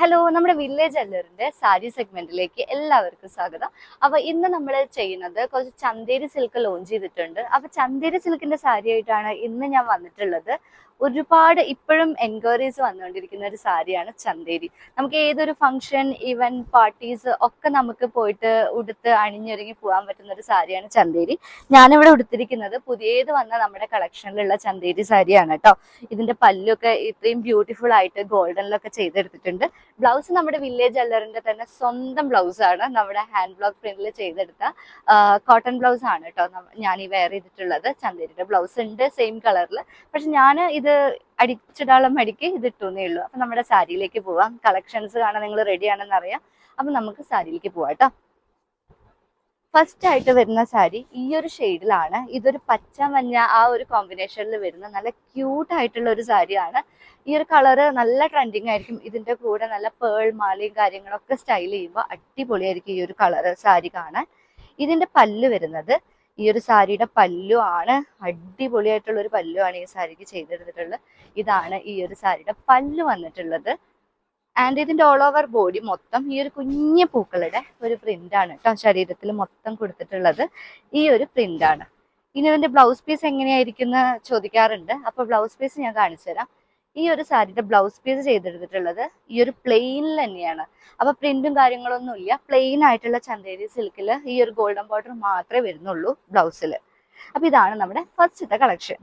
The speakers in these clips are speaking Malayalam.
ഹലോ, നമ്മുടെ വില്ലേജ് അല്ലറിന്റെ സാരി സെഗ്മെന്റിലേക്ക് എല്ലാവർക്കും സ്വാഗതം. അപ്പൊ ഇന്ന് നമ്മൾ ചെയ്യുന്നത് കുറച്ച് ചന്തേരി സിൽക്ക് ലോഞ്ച് ചെയ്തിട്ടുണ്ട്. അപ്പൊ ചന്തേരി സിൽക്കിന്റെ സാരി ആയിട്ടാണ് ഇന്ന് ഞാൻ വന്നിട്ടുള്ളത്. ഒരുപാട് ഇപ്പോഴും എൻക്വയറീസ് വന്നുകൊണ്ടിരിക്കുന്ന ഒരു സാരിയാണ് ചന്തേരി. നമുക്ക് ഏതൊരു ഫംഗ്ഷൻ, ഇവന്റ്, പാർട്ടീസ് ഒക്കെ നമുക്ക് പോയിട്ട് ഉടുത്ത് അണിഞ്ഞൊരുങ്ങി പോകാൻ പറ്റുന്ന ഒരു സാരിയാണ് ചന്തേരി. ഞാനിവിടെ ഉടുത്തിരിക്കുന്നത് പുതിയത് വന്ന നമ്മുടെ കളക്ഷനിലുള്ള ചന്തേരി സാരിയാണ് കേട്ടോ. ഇതിന്റെ പല്ലൊക്കെ ഇത്രയും ബ്യൂട്ടിഫുൾ ആയിട്ട് ഗോൾഡനിലൊക്കെ ചെയ്തെടുത്തിട്ടുണ്ട്. ബ്ലൗസ് നമ്മുടെ വില്ലേജ് അല്ലറിന്റെ തന്നെ സ്വന്തം ബ്ലൗസ് ആണ്. നമ്മുടെ ഹാൻഡ് ബ്ലോക്ക് പ്രിന്റിൽ ചെയ്തെടുത്ത കോട്ടൺ ബ്ലൗസ് ആണ് കേട്ടോ ഞാൻ ഈ വെയർ ചെയ്തിട്ടുള്ളത്. ചന്തേരിയുടെ ബ്ലൗസ് ഉണ്ട് സെയിം കളറിൽ. പക്ഷെ ഞാൻ ഇത് അടിച്ചിടാനുള്ള മടിക്ക് ഇത് ഇട്ടുന്നേ ഉള്ളൂ. അപ്പൊ നമ്മുടെ സാരിയിലേക്ക് പോവാം. കളക്ഷൻസ് കാണാൻ നിങ്ങൾ റെഡി ആണെന്ന് അറിയാം. അപ്പൊ നമുക്ക് സാരിയിലേക്ക് പോവാം കേട്ടോ. ഫസ്റ്റ് ആയിട്ട് വരുന്ന സാരി ഈ ഒരു ഷെയ്ഡിലാണ്. ഇതൊരു പച്ച മഞ്ഞ ആ ഒരു കോമ്പിനേഷനിൽ വരുന്ന നല്ല ക്യൂട്ട് ആയിട്ടുള്ള ഒരു സാരിയാണ്. ഈ ഒരു കളറ് നല്ല ട്രെൻഡിങ് ആയിരിക്കും. ഇതിന്റെ കൂടെ നല്ല പേൾ മാലയും കാര്യങ്ങളൊക്കെ സ്റ്റൈൽ ചെയ്യുമ്പോൾ അടിപൊളിയായിരിക്കും ഈ ഒരു കളറ് സാരി കാണാൻ. ഇതിന്റെ പല്ല് വരുന്നത് ഈ ഒരു സാരിയുടെ പല്ലു ആണ്. അടിപൊളിയായിട്ടുള്ള ഒരു പല്ലു ആണ് ഈ സാരിക്ക് ചെയ്തെടുത്തിട്ടുള്ളത്. ഇതാണ് ഈ ഒരു സാരിയുടെ പല്ലു വന്നിട്ടുള്ളത്. ആൻഡ് ഇതിന്റെ ഓൾ ഓവർ ബോഡി മൊത്തം ഈ ഒരു കുഞ്ഞു പൂക്കളുടെ ഒരു പ്രിന്റ് ആണ് കേട്ടോ. ശരീരത്തിൽ മൊത്തം കൊടുത്തിട്ടുള്ളത് ഈ ഒരു പ്രിന്റ് ആണ്. ഇനി ഇതിന്റെ ബ്ലൗസ് പീസ് എങ്ങനെയായിരിക്കും എന്ന് ചോദിക്കാറുണ്ട്. അപ്പൊ ബ്ലൗസ് പീസ് ഞാൻ കാണിച്ചു തരാം. ഈ ഒരു സാരിയുടെ ബ്ലൗസ് പീസ് ചെയ്തെടുത്തിട്ടുള്ളത് ഈ ഒരു പ്ലെയിനിൽ തന്നെയാണ്. അപ്പൊ പ്രിന്റും കാര്യങ്ങളൊന്നും ഇല്ല. പ്ലെയിൻ ആയിട്ടുള്ള ചന്തേരി സിൽക്കിൽ ഈ ഒരു ഗോൾഡൻ ബോർഡർ മാത്രമേ വരുന്നുള്ളൂ ബ്ലൗസിൽ. അപ്പൊ ഇതാണ് നമ്മുടെ ഫസ്റ്റത്തെ കളക്ഷൻ.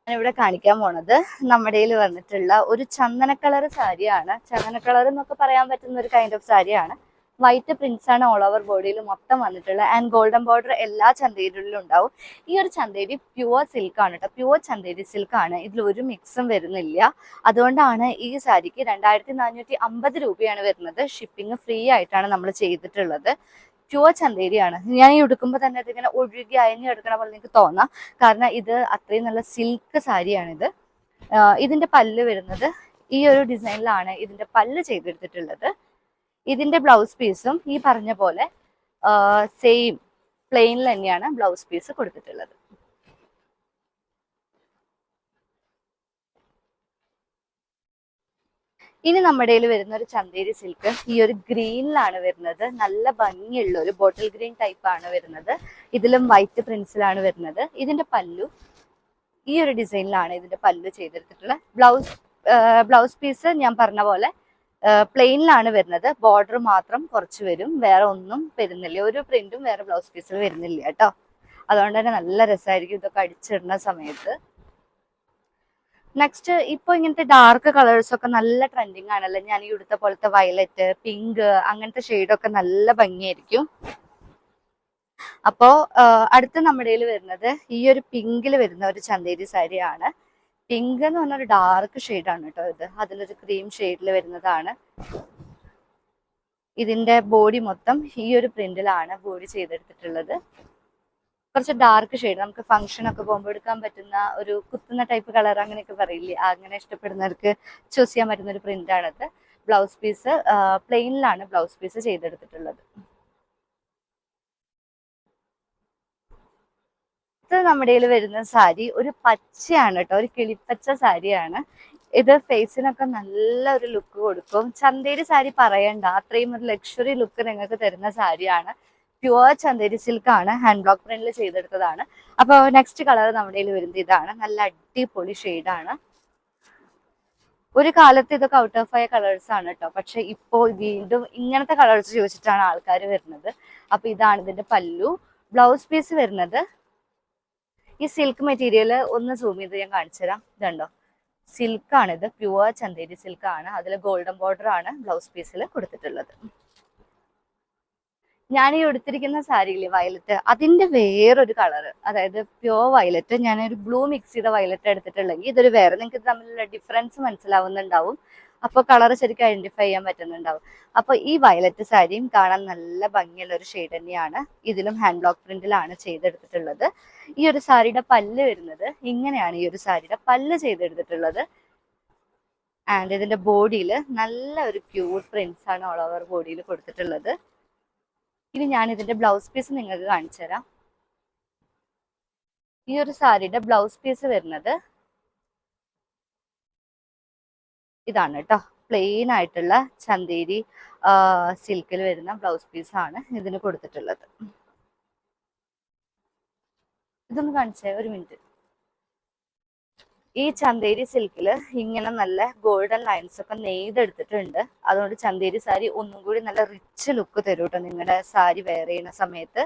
ഞാനിവിടെ കാണിക്കാൻ പോണത് നമ്മുടെ കയ്യിൽ വന്നിട്ടുള്ള ഒരു ചന്ദന കളർ സാരിയാണ്. ചന്ദന കളർ എന്നൊക്കെ പറയാൻ പറ്റുന്ന ഒരു കൈൻഡ് ഓഫ് സാരിയാണ്. വൈറ്റ് പ്രിന്റ്സ് ആണ് ഓൾ ഓവർ ബോഡിയിൽ മൊത്തം വന്നിട്ടുള്ളത്. ആൻഡ് ഗോൾഡൻ ബോർഡർ എല്ലാ ചന്തേരിയിലും ഉണ്ടാവും. ഈ ഒരു ചന്തേരി പ്യുവർ സിൽക്ക് ആണ് കേട്ടോ. പ്യുവർ ചന്തേരി സിൽക്ക് ആണ്. ഇതിൽ ഒരു മിക്സും വരുന്നില്ല. അതുകൊണ്ടാണ് ഈ സാരിക്ക് 2450 രൂപയാണ് വരുന്നത്. ഷിപ്പിംഗ് ഫ്രീ ആയിട്ടാണ് നമ്മൾ ചെയ്തിട്ടുള്ളത്. പ്യുവർ ചന്തേരിയാണ്. ഞാൻ ഈ ഉടുക്കുമ്പോൾ തന്നെ ഇതിങ്ങനെ ഒഴുകി അയഞ്ഞെടുക്കണ പോലെ എനിക്ക് തോന്നാം. കാരണം ഇത് അത്രയും നല്ല സിൽക്ക് സാരിയാണിത്. ഇതിന്റെ പല്ല് വരുന്നത് ഈ ഒരു ഡിസൈനിലാണ് ഇതിന്റെ പല്ല് ചെയ്തെടുത്തിട്ടുള്ളത്. ഇതിന്റെ ബ്ലൗസ് പീസും ഈ പറഞ്ഞ പോലെ സെയിം പ്ലെയിനിൽ തന്നെയാണ് ബ്ലൗസ് പീസ് കൊടുത്തിട്ടുള്ളത്. ഇനി നമ്മുടെ കയ്യിൽ വരുന്ന ഒരു ചന്തേരി സിൽക്ക് ഈ ഒരു ഗ്രീനിലാണ് വരുന്നത്. നല്ല ഭംഗിയുള്ള ഒരു ബോട്ടിൽ ഗ്രീൻ ടൈപ്പ് ആണ് വരുന്നത്. ഇതിലും വൈറ്റ് പ്രിന്റ്സിലാണ് വരുന്നത്. ഇതിന്റെ പല്ലു ഈ ഒരു ഡിസൈനിലാണ് ഇതിന്റെ പല്ലു ചെയ്തെടുത്തിട്ടുള്ളത്. ബ്ലൗസ് പീസ് ഞാൻ പറഞ്ഞ പോലെ പ്ലെയിനിലാണ് വരുന്നത്. ബോർഡർ മാത്രം കുറച്ച് വരും, വേറെ ഒന്നും വരുന്നില്ല. ഒരു പ്രിന്റും വേറെ ബ്ലൗസ് പീസിൽ വരുന്നില്ല കേട്ടോ. അതുകൊണ്ട് തന്നെ നല്ല രസമായിരിക്കും ഇതൊക്കെ അടിച്ചിടുന്ന സമയത്ത്. നെക്സ്റ്റ് ഇപ്പൊ ഇങ്ങനത്തെ ഡാർക്ക് കളേഴ്സ് ഒക്കെ നല്ല ട്രെൻഡിങ് ആണല്ലോ. ഞാൻ ഈ ഉടുത്ത പോലത്തെ വയലറ്റ്, പിങ്ക് അങ്ങനത്തെ ഷെയ്ഡൊക്കെ നല്ല ഭംഗിയായിരിക്കും. അപ്പോ അടുത്ത നമ്മുടെ കയ്യിൽ വരുന്നത് ഈ ഒരു പിങ്കിൽ വരുന്ന ഒരു ചന്തേരി സാരിയാണ്. പിങ്ക് എന്ന് പറഞ്ഞ ഒരു ഡാർക്ക് ഷെയ്ഡാണ് കേട്ടോ ഇത്. അതിലൊരു ക്രീം ഷെയ്ഡിൽ വരുന്നതാണ്. ഇതിന്റെ ബോഡി മൊത്തം ഈ ഒരു പ്രിന്റിലാണ് ബോഡി ചെയ്തെടുത്തിട്ടുള്ളത്. കുറച്ച് ഡാർക്ക് ഷെയ്ഡ്, നമുക്ക് ഫംഗ്ഷൻ ഒക്കെ പോകുമ്പോൾ എടുക്കാൻ പറ്റുന്ന ഒരു കുത്തുന്ന ടൈപ്പ് കളർ അങ്ങനെയൊക്കെ പറയില്ലേ, അങ്ങനെ ഇഷ്ടപ്പെടുന്നവർക്ക് ചൂസ് ചെയ്യാൻ പറ്റുന്ന ഒരു പ്രിന്റ് ആണത്. ബ്ലൗസ് പീസ് പ്ലെയിനിലാണ് ബ്ലൗസ് പീസ് ചെയ്തെടുത്തിട്ടുള്ളത്. ഇത് നമ്മുടെ കയ്യിൽ വരുന്ന സാരി ഒരു പച്ചയാണ് കേട്ടോ. ഒരു കിളിപ്പച്ച സാരിയാണ്. ഇത് ഫേസിനൊക്കെ നല്ല ഒരു ലുക്ക് കൊടുക്കും. ചന്തേരി സാരി പറയണ്ട, അത്രയും ഒരു ലക്ഷറി ലുക്ക് നിങ്ങൾക്ക് തരുന്ന സാരിയാണ്. പ്യുവർ ചന്തേരി സിൽക്ക് ആണ്. ഹാൻഡ് ബ്ലോക്ക് പ്രിന്റിൽ ചെയ്തെടുത്തതാണ്. അപ്പോൾ നെക്സ്റ്റ് കളർ നമ്മുടെ കയ്യിൽ വരുന്നത് ഇതാണ്. നല്ല അടിപൊളി ഷെയ്ഡാണ്. ഒരു കാലത്ത് ഇതൊക്കെ ഔട്ട് ഓഫ് ആയ കളേഴ്സ് ആണ് കേട്ടോ. പക്ഷെ ഇപ്പോൾ വീണ്ടും ഇങ്ങനത്തെ കളേഴ്സ് ചോദിച്ചിട്ടാണ് ആൾക്കാർ വരുന്നത്. അപ്പൊ ഇതാണ് ഇതിന്റെ പല്ലു. ബ്ലൗസ് പീസ് വരുന്നത് ഈ സിൽക്ക് മെറ്റീരിയൽ ഒന്ന് സൂം ചെയ്ത് ഞാൻ കാണിച്ചു തരാം. ഇതുണ്ടോ, സിൽക്കാണ് ഇത്. പ്യുവർ ചന്തേരി സിൽക്ക് ആണ്. അതിൽ ഗോൾഡൻ ബോർഡർ ആണ് ബ്ലൗസ് പീസിൽ കൊടുത്തിട്ടുള്ളത്. ഞാൻ ഈ എടുത്തിരിക്കുന്ന സാരിയില്ലേ വയലറ്റ്, അതിന്റെ വേറൊരു കളറ്, അതായത് പ്യുവർ വയലറ്റ്. ഞാനൊരു ബ്ലൂ മിക്സ് ചെയ്ത വയലറ്റ് എടുത്തിട്ടുണ്ടെങ്കിൽ ഇതൊരു വേറെ, നിങ്ങൾക്ക് തമ്മിലുള്ള ഡിഫറൻസ് മനസ്സിലാവുന്നുണ്ടാവും. അപ്പോൾ കളർ ശരിക്കും ഐഡന്റിഫൈ ചെയ്യാൻ പറ്റുന്നുണ്ടാവും. അപ്പൊ ഈ വയലറ്റ് സാരിയും കാണാൻ നല്ല ഭംഗിയുള്ള ഒരു ഷെയ്ഡ് തന്നെയാണ്. ഇതിലും ഹാൻഡ് ബ്ലോക്ക് പ്രിന്റിലാണ് ചെയ്തെടുത്തിട്ടുള്ളത്. ഈ ഒരു സാരിയുടെ പല്ല് വരുന്നത് ഇങ്ങനെയാണ്. ഈ ഒരു സാരിയുടെ പല്ല് ചെയ്തെടുത്തിട്ടുള്ളത്. ആൻഡ് ഇതിന്റെ ബോഡിയിൽ നല്ല ഒരു ക്യൂട്ട് പ്രിന്റ്സ് ആണ് ഓൾ ഓവർ ബോഡിയിൽ കൊടുത്തിട്ടുള്ളത്. ഇനി ഞാൻ ഇതിന്റെ ബ്ലൗസ് പീസ് നിങ്ങൾക്ക് കാണിച്ചു തരാം. ഈ ഒരു സാരിയുടെ ബ്ലൗസ് പീസ് വരുന്നത് ഇതാണ് കേട്ടോ. പ്ലെയിൻ ആയിട്ടുള്ള ചന്തേരി സിൽക്കിൽ വരുന്ന ബ്ലൗസ് പീസാണ് ഇതിന് കൊടുത്തിട്ടുള്ളത്. ഇതൊന്ന് കാണിച്ചേ, ഒരു മിനിറ്റ്. ഈ ചന്തേരി സിൽക്കില് ഇങ്ങനെ നല്ല ഗോൾഡൻ ലൈൻസ് ഒക്കെ നെയ്തെടുത്തിട്ടുണ്ട്. അതുകൊണ്ട് ചന്തേരി സാരി ഒന്നും കൂടി നല്ല റിച്ച് ലുക്ക് തരും കേട്ടോ നിങ്ങളുടെ സാരി വെയർ ചെയ്യുന്ന സമയത്ത്.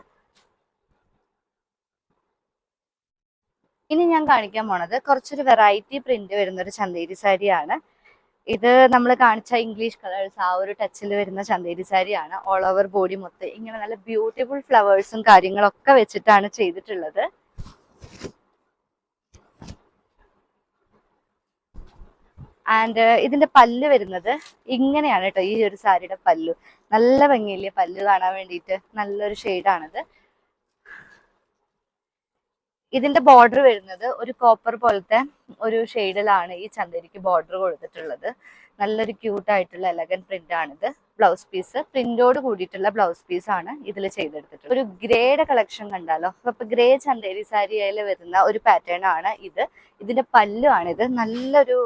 ഇനി ഞാൻ കാണിക്കാൻ പോണത് കുറച്ചൊരു വെറൈറ്റി പ്രിന്റ് വരുന്ന ഒരു ചന്തേരി സാരിയാണ്. ഇത് നമ്മൾ കാണിച്ച ഇംഗ്ലീഷ് കളേഴ്സ് ആ ഒരു ടച്ചിൽ വരുന്ന ചന്തേരി സാരിയാണ്. ഓൾ ഓവർ ബോഡി മൊത്തം ഇങ്ങനെ നല്ല ബ്യൂട്ടിഫുൾ ഫ്ലവേഴ്സും കാര്യങ്ങളൊക്കെ വെച്ചിട്ടാണ് ചെയ്തിട്ടുള്ളത്. ആൻഡ് ഇതിന്റെ പല്ല് വരുന്നത് ഇങ്ങനെയാണ് കേട്ടോ. ഈ ഒരു സാരിയുടെ പല്ലു നല്ല ഭംഗിയില്ലേ പല്ല് കാണാൻ വേണ്ടിയിട്ട്, നല്ലൊരു ഷെയ്ഡാണിത്. ഇതിന്റെ ബോർഡർ വരുന്നത് ഒരു കോപ്പർ പോലത്തെ ഒരു ഷെയ്ഡിലാണ് ഈ ചന്തേരിക്ക് ബോർഡർ കൊടുത്തിട്ടുള്ളത്. നല്ലൊരു ക്യൂട്ട് ആയിട്ടുള്ള എലഗന്റ് പ്രിന്റ് ആണിത്. ബ്ലൗസ് പീസ് പ്രിന്റോട് കൂടിയിട്ടുള്ള ബ്ലൗസ് പീസ് ആണ് ഇതിൽ ചെയ്തെടുത്തിട്ടുള്ളത്. ഒരു ഗ്രേയുടെ കളക്ഷൻ കണ്ടാലോ, അപ്പൊ ഗ്രേ ചന്തേരി സാരിയിൽ വരുന്ന ഒരു പാറ്റേൺ ആണ് ഇത്. ഇതിന്റെ പല്ലു ആണിത്. നല്ലൊരു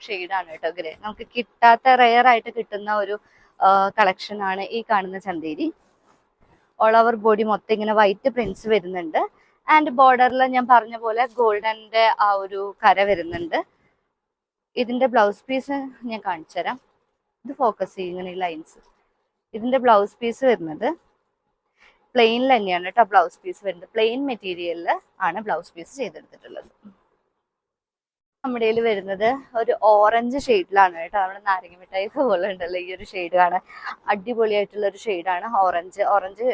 ഷെയ്ഡാണ് കേട്ടോ ഗ്രേ. നമുക്ക് കിട്ടാത്ത റെയർ ആയിട്ട് കിട്ടുന്ന ഒരു കളക്ഷൻ ആണ് ഈ കാണുന്ന ചന്തേരി. ഓൾ ഓവർ ബോഡി മൊത്തം ഇങ്ങനെ വൈറ്റ് പ്രിന്റ്സ് വരുന്നുണ്ട്. ആൻഡ് ബോർഡറിൽ ഞാൻ പറഞ്ഞ പോലെ ഗോൾഡന്റെ ആ ഒരു കര വരുന്നുണ്ട്. ഇതിന്റെ ബ്ലൗസ് പീസ് ഞാൻ കാണിച്ചു തരാം. ഇത് ഫോക്കസ് ചെയ്യും ഇങ്ങനെ ഈ ലൈൻസ്. ഇതിന്റെ ബ്ലൗസ് പീസ് വരുന്നത് പ്ലെയിനിൽ തന്നെയാണ് കേട്ടോ ബ്ലൗസ് പീസ് വരുന്നത്. പ്ലെയിൻ മെറ്റീരിയലിൽ ആണ് ബ്ലൗസ് പീസ് ചെയ്തെടുത്തിട്ടുള്ളത്. നമ്മുടെ വരുന്നത് ഒരു ഓറഞ്ച് ഷെയ്ഡിലാണ് കേട്ടോ. നമ്മുടെ നാരങ്ങ മിഠായി പോലെ ഉണ്ടല്ലോ ഈ ഒരു ഷെയ്ഡ് കാണാൻ. അടിപൊളിയായിട്ടുള്ള ഒരു ഷെയ്ഡാണ് ഓറഞ്ച്. ഓറഞ്ച്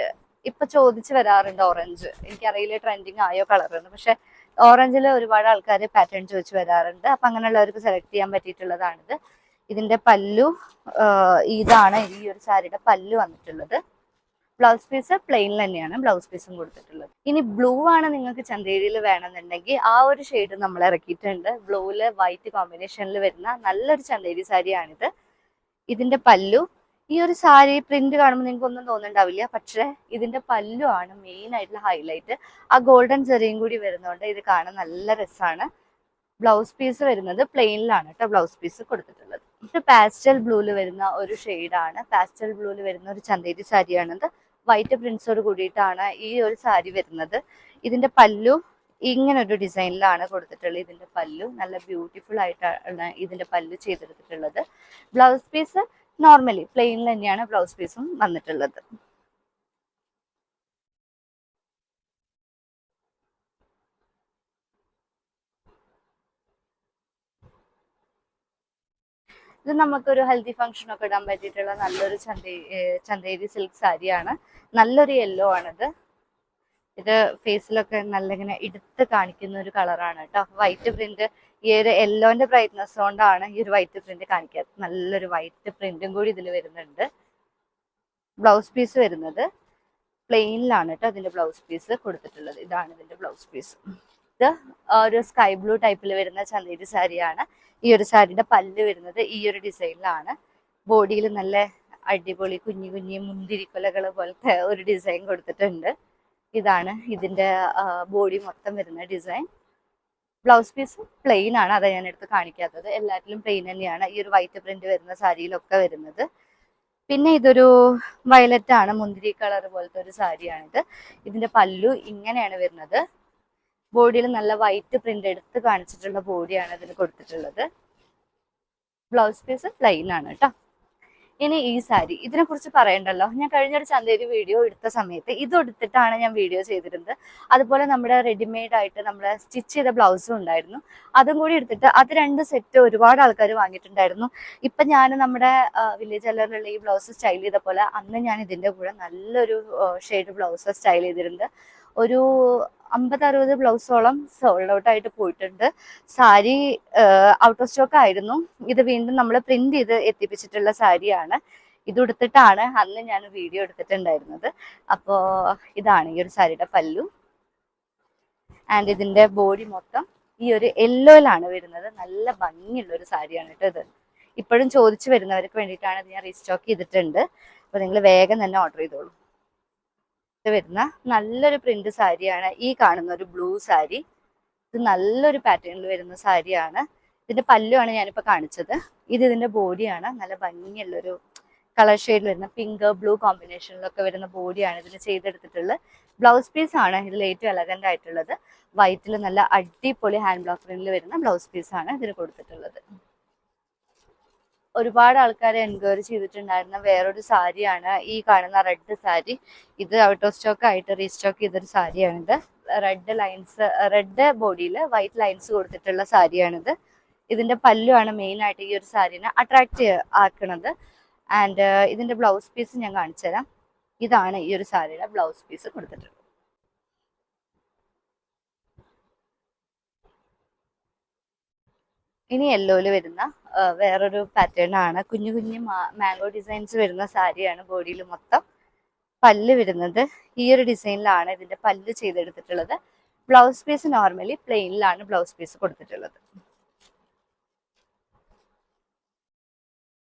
ഇപ്പൊ ചോദിച്ചു വരാറുണ്ട് ഓറഞ്ച്. എനിക്കറിയില്ല ട്രെൻഡിങ് ആയോ കളർ എന്ന്. പക്ഷെ ഓറഞ്ചിൽ ഒരുപാട് ആൾക്കാർ പാറ്റേൺ ചോദിച്ചു വരാറുണ്ട്. അപ്പൊ അങ്ങനെയുള്ളവർക്ക് സെലക്ട് ചെയ്യാൻ പറ്റിയിട്ടുള്ളതാണിത്. ഇതിന്റെ പല്ലു ഇതാണ് ഈ ഒരു സാരിയുടെ പല്ലു വന്നിട്ടുള്ളത്. ബ്ലൗസ് പീസ് പ്ലെയിൻ തന്നെയാണ് ബ്ലൗസ് പീസും കൊടുത്തിട്ടുള്ളത്. ഇനി ബ്ലൂ ആണ് നിങ്ങൾക്ക് ചന്തേരിയിൽ വേണമെന്നുണ്ടെങ്കിൽ ആ ഒരു ഷെയ്ഡ് നമ്മൾ ഇറക്കിയിട്ടുണ്ട്. ബ്ലൂവില് വൈറ്റ് കോമ്പിനേഷനിൽ വരുന്ന നല്ലൊരു ചന്തേരി സാരിയാണിത്. ഇതിന്റെ പല്ലു ഈ ഒരു സാരി പ്രിന്റ് കാണുമ്പോൾ നിങ്ങൾക്ക് ഒന്നും തോന്നുന്നുണ്ടാവില്ല. പക്ഷെ ഇതിന്റെ പല്ലു ആണ് മെയിൻ ആയിട്ടുള്ള ഹൈലൈറ്റ്. ആ ഗോൾഡൻ ചെറിയും കൂടി വരുന്നതുകൊണ്ട് ഇത് കാണാൻ നല്ല രസമാണ്. ബ്ലൗസ് പീസ് വരുന്നത് പ്ലെയിനിലാണ് കേട്ടോ ബ്ലൗസ് പീസ് കൊടുത്തിട്ടുള്ളത്. പാസ്റ്റൽ ബ്ലൂല് വരുന്ന ഒരു ഷെയ്ഡാണ്. പാസ്റ്റൽ ബ്ലൂല് വരുന്ന ഒരു ചന്തേരി സാരിയാണിത്. വൈറ്റ് പ്രിന്റ്സോട് കൂടിയിട്ടാണ് ഈ ഒരു സാരി വരുന്നത്. ഇതിന്റെ പല്ലു ഇങ്ങനെ ഒരു ഡിസൈനിലാണ് കൊടുത്തിട്ടുള്ളത്. ഇതിന്റെ പല്ലു നല്ല ബ്യൂട്ടിഫുൾ ആയിട്ടാണ് ഇതിന്റെ പല്ലു ചെയ്തെടുത്തിട്ടുള്ളത്. ബ്ലൗസ് പീസ് നോർമലി പ്ലെയിനിൽ തന്നെയാണ് ബ്ലൗസ് പീസും വന്നിട്ടുള്ളത്. ഇത് നമുക്കൊരു ഹെൽത്തി ഫംഗ്ഷൻ ഒക്കെ ഇടാൻ പറ്റിയിട്ടുള്ള നല്ലൊരു ചന്തേരി സിൽക്ക് സാരിയാണ്. നല്ലൊരു യെല്ലോ ആണിത്. ഇത് ഫേസിലൊക്കെ നല്ല ഇങ്ങനെ എടുത്ത് കാണിക്കുന്ന ഒരു കളറാണ് കേട്ടോ. വൈറ്റ് പ്രിന്റ് ഈ ഒരു യെല്ലോന്റെ ബ്രൈറ്റ്നെസ് കൊണ്ടാണ് ഈ ഒരു വൈറ്റ് പ്രിന്റ് കാണിക്കാത്തത്. നല്ലൊരു വൈറ്റ് പ്രിന്റും കൂടി ഇതിൽ വരുന്നുണ്ട്. ബ്ലൗസ് പീസ് വരുന്നത് പ്ലെയിനിലാണ് കേട്ടോ അതിന്റെ ബ്ലൗസ് പീസ് കൊടുത്തിട്ടുള്ളത്. ഇതാണ് ഇതിന്റെ ബ്ലൗസ് പീസ്. ഇത് ഒരു സ്കൈ ബ്ലൂ ടൈപ്പിൽ വരുന്ന ചന്തേരി സാരിയാണ്. ഈ ഒരു സാരിയുടെ പല്ല് വരുന്നത് ഈ ഒരു ഡിസൈനിലാണ്. ബോഡിയിൽ നല്ല അടിപൊളി കുഞ്ഞു കുഞ്ഞു മുന്തിരിക്കൊലകൾ പോലത്തെ ഒരു ഡിസൈൻ കൊടുത്തിട്ടുണ്ട്. ഇതാണ് ഇതിന്റെ ബോഡി മൊത്തം വരുന്ന ഡിസൈൻ. ബ്ലൗസ് പീസ് പ്ലെയിൻ ആണ്, അതാ ഞാൻ എടുത്ത് കാണിക്കാത്തത്. എല്ലാറ്റിലും പ്ലെയിൻ തന്നെയാണ് ഈ ഒരു വൈറ്റ് പ്രിന്റ് വരുന്ന സാരിയിലൊക്കെ വരുന്നത്. പിന്നെ ഇതൊരു വയലറ്റ് ആണ്, മുന്തിരി കളർ പോലത്തെ ഒരു സാരിയാണിത്. ഇതിന്റെ പല്ലു ഇങ്ങനെയാണ് വരുന്നത്. ബോഡിയിൽ നല്ല വൈറ്റ് പ്രിന്റ് എടുത്ത് കാണിച്ചിട്ടുള്ള ബോഡിയാണ് ഇതിന് കൊടുത്തിട്ടുള്ളത്. ബ്ലൗസ് പീസ് പ്ലെയിൻ ആണ് കേട്ടോ. ഇനി ഈ സാരി ഇതിനെ കുറിച്ച് പറയണ്ടല്ലോ. ഞാൻ കഴിഞ്ഞൊരു ചന്തേരി വീഡിയോ എടുത്ത സമയത്ത് ഇത് എടുത്തിട്ടാണ് ഞാൻ വീഡിയോ ചെയ്തിരുന്നത്. അതുപോലെ നമ്മുടെ റെഡിമെയ്ഡ് ആയിട്ട് നമ്മൾ സ്റ്റിച്ച് ചെയ്ത ബ്ലൗസും ഉണ്ടായിരുന്നു. അതും കൂടി എടുത്തിട്ട് അത് രണ്ട് സെറ്റ് ഒരുപാട് ആൾക്കാർ വാങ്ങിയിട്ടുണ്ടായിരുന്നു. ഇപ്പൊ ഞാൻ നമ്മുടെ വില്ലേജ് കളറിലുള്ള ഈ ബ്ലൗസ് സ്റ്റൈൽ ചെയ്ത പോലെ അന്ന് ഞാൻ ഇതിന്റെ കൂടെ നല്ലൊരു ഷെയ്ഡ് ബ്ലൗസ് സ്റ്റൈൽ ചെയ്തിരുന്നത്. ഒരു 50-60 ബ്ലൗസോളം സോൾഡ് ഔട്ട് ആയിട്ട് പോയിട്ടുണ്ട്. സാരി ഔട്ട് ഓഫ് സ്റ്റോക്ക് ആയിരുന്നു. ഇത് വീണ്ടും നമ്മൾ പ്രിന്റ് ചെയ്ത് എത്തിപ്പിച്ചിട്ടുള്ള സാരിയാണ്. ഇത് എടുത്തിട്ടാണ് അന്ന് ഞാൻ വീഡിയോ എടുത്തിട്ടുണ്ടായിരുന്നത്. അപ്പോൾ ഇതാണ് ഈ ഒരു സാരിയുടെ പല്ലു. ആൻഡ് ഇതിന്റെ ബോഡി മൊത്തം ഈ ഒരു യെല്ലോയിലാണ് വരുന്നത്. നല്ല ഭംഗിയുള്ള ഒരു സാരിയാണ് കേട്ടോ ഇത്. ഇപ്പോഴും ചോദിച്ചു വരുന്നവർക്ക് വേണ്ടിയിട്ടാണ് ഇത് ഞാൻ റീസ്റ്റോക്ക് ചെയ്തിട്ടുണ്ട്. അപ്പോൾ നിങ്ങൾ വേഗം തന്നെ ഓർഡർ ചെയ്തോളൂ. വരുന്ന നല്ലൊരു പ്രിന്റ് സാരിയാണ് ഈ കാണുന്ന ഒരു ബ്ലൂ സാരി. ഇത് നല്ലൊരു പാറ്റേണിൽ വരുന്ന സാരിയാണ്. ഇതിന്റെ പല്ലുമാണ് ഞാനിപ്പോൾ കാണിച്ചത്. ഇതിന്റെ ബോഡിയാണ്. നല്ല ഭംഗിയുള്ളൊരു കളർ ഷെയ്ഡിൽ വരുന്ന പിങ്ക് ബ്ലൂ കോമ്പിനേഷനിലൊക്കെ വരുന്ന ബോഡിയാണ് ഇതിന് ചെയ്തെടുത്തിട്ടുള്ളത്. ബ്ലൗസ് പീസ് ആണ് ഇതിൽ ഏറ്റവും എലഗന്റ് ആയിട്ടുള്ളത്. വൈറ്റിൽ നല്ല അടിപൊളി ഹാൻഡ് ബ്ലോക്ക് പ്രിന്റിൽ വരുന്ന ബ്ലൗസ് പീസ് ആണ് ഇതിന് കൊടുത്തിട്ടുള്ളത്. ഒരുപാട് ആൾക്കാരെ എൻക്വയറി ചെയ്തിട്ടുണ്ടായിരുന്ന വേറൊരു സാരിയാണ് ഈ കാണുന്ന റെഡ് സാരി. ഇത് ഔട്ട് ഓഫ് സ്റ്റോക്ക് ആയിട്ട് റീസ്റ്റോക്ക് ചെയ്തൊരു സാരിയാണിത്. റെഡ് ബോഡിയിൽ വൈറ്റ് ലൈൻസ് കൊടുത്തിട്ടുള്ള സാരിയാണിത്. ഇതിന്റെ പല്ലുമാണ് മെയിൻ ആയിട്ട് ഈ ഒരു സാരീനെ അട്രാക്ട് ആക്കുന്നത്. ആൻഡ് ഇതിന്റെ ബ്ലൗസ് പീസ് ഞാൻ കാണിച്ചു തരാം. ഇതാണ് ഈ ഒരു സാരിയുടെ ബ്ലൗസ് പീസ് കൊടുത്തിട്ടുള്ളത്. ഇനി യെല്ലോയിൽ വരുന്ന വേറൊരു പാറ്റേൺ ആണ്. കുഞ്ഞു കുഞ്ഞു മാംഗോ ഡിസൈൻസ് വരുന്ന സാരിയാണ്. ബോഡിയിൽ മൊത്തം പല്ല് വരുന്നത് ഈ ഒരു ഡിസൈനിലാണ് ഇതിന്റെ പല്ല് ചെയ്തെടുത്തിട്ടുള്ളത്. ബ്ലൗസ് പീസ് നോർമലി പ്ലെയിനിലാണ് ബ്ലൗസ് പീസ് കൊടുത്തിട്ടുള്ളത്.